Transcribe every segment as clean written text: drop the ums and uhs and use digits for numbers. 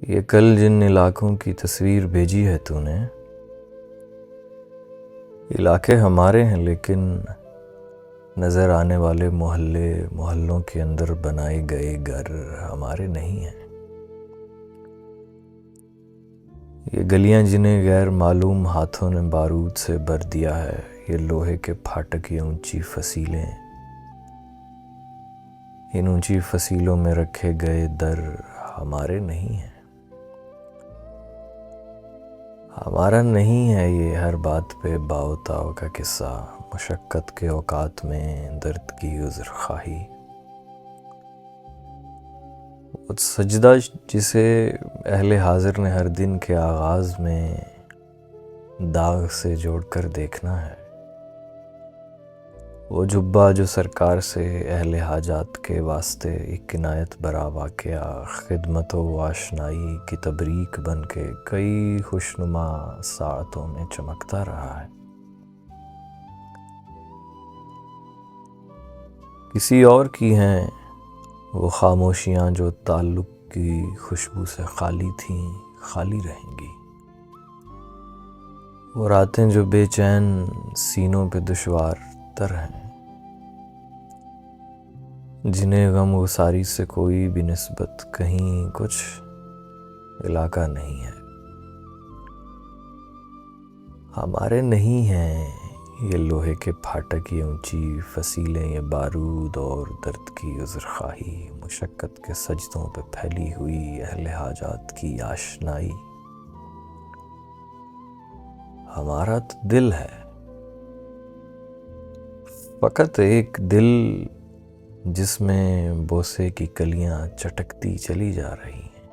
یہ کل جن علاقوں کی تصویر بھیجی ہے تو نے، علاقے ہمارے ہیں لیکن نظر آنے والے محلوں کے اندر بنائے گئے گھر ہمارے نہیں ہیں۔ یہ گلیاں جنہیں غیر معلوم ہاتھوں نے بارود سے بھر دیا ہے، یہ لوہے کے پھاٹک، یہ اونچی فصیلیں، ان اونچی فصیلوں میں رکھے گئے در ہمارے نہیں ہیں۔ ہمارا نہیں ہے یہ ہر بات پہ باؤ تاؤ کا قصہ، مشقت کے اوقات میں درد کی عذر خواہی۔ وہ سجدہ جسے اہل حاضر نے ہر دن کے آغاز میں داغ سے جوڑ کر دیکھنا ہے، وہ جبہ جو سرکار سے اہل حاجات کے واسطے ایک عنایت برا واقعہ، خدمت و آشنائی کی تبریک بن کے کئی خوشنما ساعتوں میں چمکتا رہا ہے۔ کسی اور کی ہیں وہ خاموشیاں جو تعلق کی خوشبو سے خالی تھیں، خالی رہیں گی۔ وہ راتیں جو بے چین سینوں پہ دشوار تر ہیں، جنہیں غم گساری سے کوئی بھی نسبت، کہیں کچھ علاقہ نہیں ہے۔ ہمارے نہیں ہیں یہ لوہے کے پھاٹک، یہ اونچی فصیلیں، یہ بارود اور درد کی عذر خواہی، مشقت کے سجدوں پہ پھیلی ہوئی اہل حاجات کی آشنائی۔ ہمارا تو دل ہے، فقط ایک دل جس میں بوسے کی کلیاں چٹکتی چلی جا رہی ہیں۔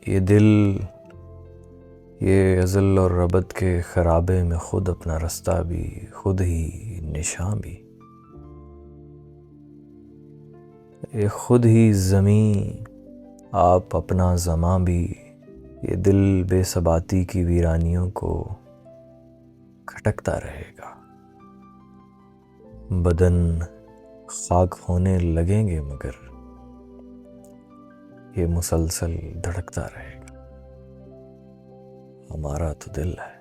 یہ دل، یہ ازل اور ابد کے خرابے میں خود اپنا رستہ بھی، خود ہی نشاں بھی، یہ خود ہی زمیں آپ اپنا زماں بھی۔ یہ دل بے ثباتی کی ویرانیوں کو کھٹکتا رہے گا، بدن خاک ہونے لگیں گے مگر یہ مسلسل دھڑکتا رہے گا۔ ہمارا تو دل ہے۔